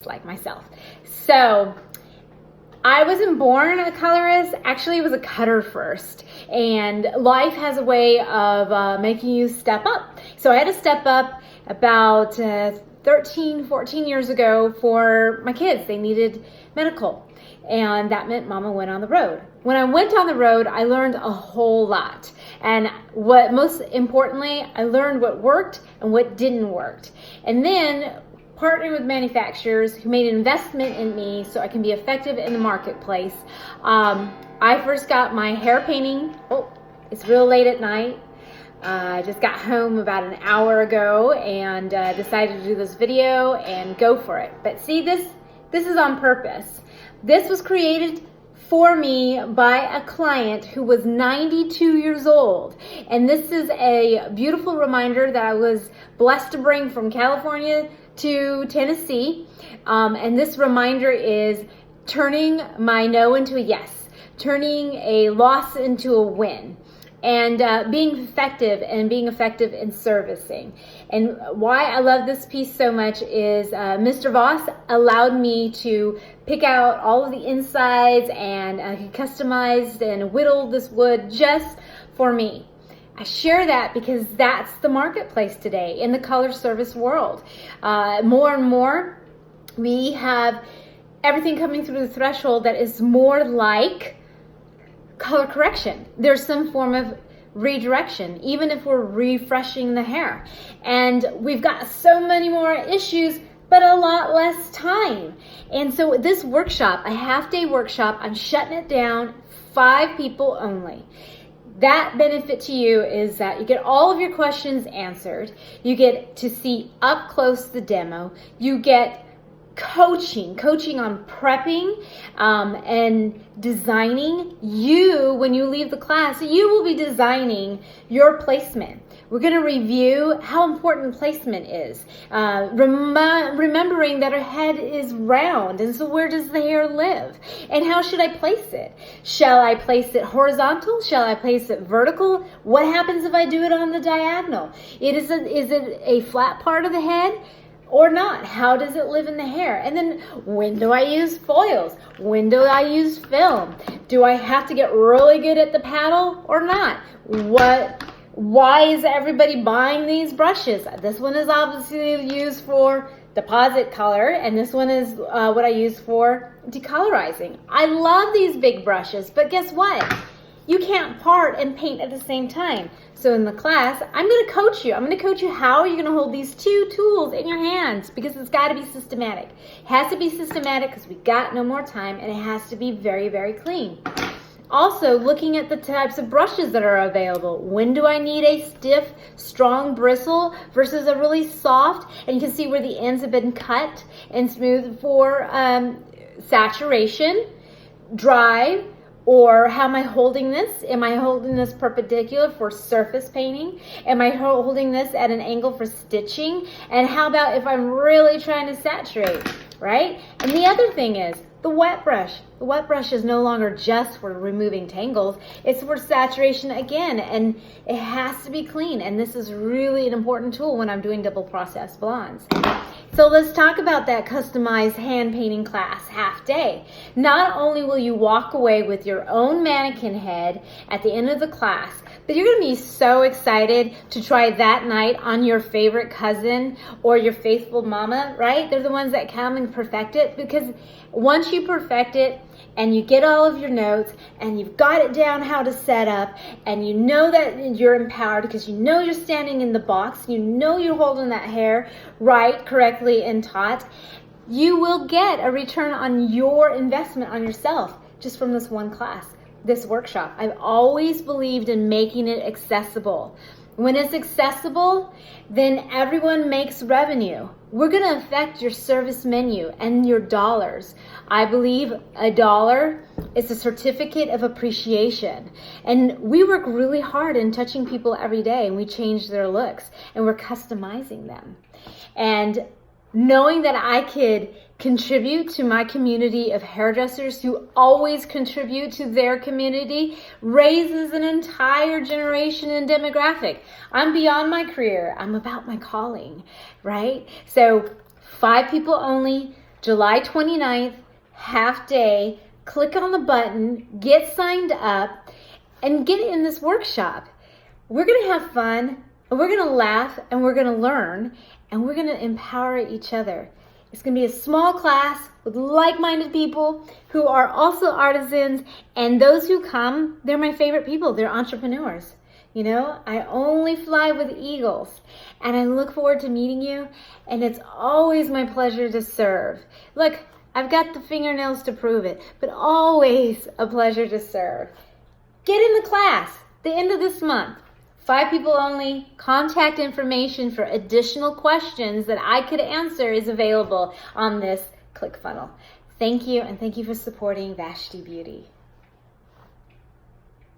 like myself. So I wasn't born a colorist. Actually, I was a cutter first. And life has a way of making you step up. So I had to step up about 13, 14 years ago for my kids. They needed medical. And that meant Mama went on the road. When I went on the road, I learned a whole lot. And what most importantly, I learned what worked and what didn't work. And then partnering with manufacturers who made an investment in me so I can be effective in the marketplace. I first got my hair painting. Oh, it's real late at night. I just got home about an hour ago and decided to do this video and go for it. But see, this is on purpose. This was created for me by a client who was 92 years old. And this is a beautiful reminder that I was blessed to bring from California to Tennessee. And this reminder is turning my no into a yes, turning a loss into a win, and being effective in servicing. And why I love this piece so much is Mr. Voss allowed me to pick out all of the insides, and he customized and whittled this wood just for me. I share that because that's the marketplace today in the color service world. More and more, we have everything coming through the threshold that is more like color correction. There's some form of redirection, even if we're refreshing the hair. And we've got so many more issues, but a lot less time. And so this workshop, a half-day workshop, I'm shutting it down, 5 people only. That benefit to you is that you get all of your questions answered. You get to see up close the demo. You get coaching on prepping and designing. When you leave the class, you will be designing your placement. We're going to review how important placement is, remembering that our head is round, and so where does the hair live? And how should I place it? Shall I place it horizontal? Shall I place it vertical? What happens if I do it on the diagonal? Is it a flat part of the head or not? How does it live in the hair? And then when do I use foils? When do I use film? Do I have to get really good at the paddle or not? Why is everybody buying these brushes? This one is obviously used for deposit color, and this one is what I use for decolorizing. I love these big brushes, but guess what? You can't part and paint at the same time. So in the class, I'm going to coach you. I'm going to coach you how you're going to hold these 2 tools in your hands, because it's got to be systematic. It has to be systematic because we got no more time, and it has to be very, very clean. Also, looking at the types of brushes that are available. When do I need a stiff, strong bristle versus a really soft? And you can see where the ends have been cut and smooth for saturation, dry, or how am I holding this? Am I holding this perpendicular for surface painting? Am I holding this at an angle for stitching? And how about if I'm really trying to saturate, right? And the other thing is, the wet brush. The wet brush is no longer just for removing tangles. It's for saturation again, and it has to be clean. And this is really an important tool when I'm doing double process blondes. So let's talk about that customized hand painting class half day. Not only will you walk away with your own mannequin head at the end of the class, but you're going to be so excited to try that night on your favorite cousin or your faithful mama, right? They're the ones that come and perfect it, because once you perfect it and you get all of your notes and you've got it down how to set up, and you know that you're empowered because you know you're standing in the box, you know you're holding that hair right, correctly, and taut, you will get a return on your investment on yourself just from this one class, this workshop. I've always believed in making it accessible. When it's accessible, then everyone makes revenue. We're going to affect your service menu and your dollars. I believe $1 is a certificate of appreciation. And we work really hard in touching people every day, and we change their looks, and we're customizing them. And knowing that I could contribute to my community of hairdressers who always contribute to their community raises an entire generation and demographic. I'm beyond my career. I'm about my calling, right? So 5 people only, July 29th, half day. Click on the button, get signed up, and get in this workshop. We're going to have fun, and we're going to laugh, and we're going to learn, and we're going to empower each other. It's going to be a small class with like-minded people who are also artisans, and those who come, they're my favorite people. They're entrepreneurs. You know, I only fly with eagles, and I look forward to meeting you, and it's always my pleasure to serve. Look, I've got the fingernails to prove it, but always a pleasure to serve. Get in the class, the end of this month. 5 people only. Contact information for additional questions that I could answer is available on this ClickFunnels. Thank you, and thank you for supporting Vashti Beauty.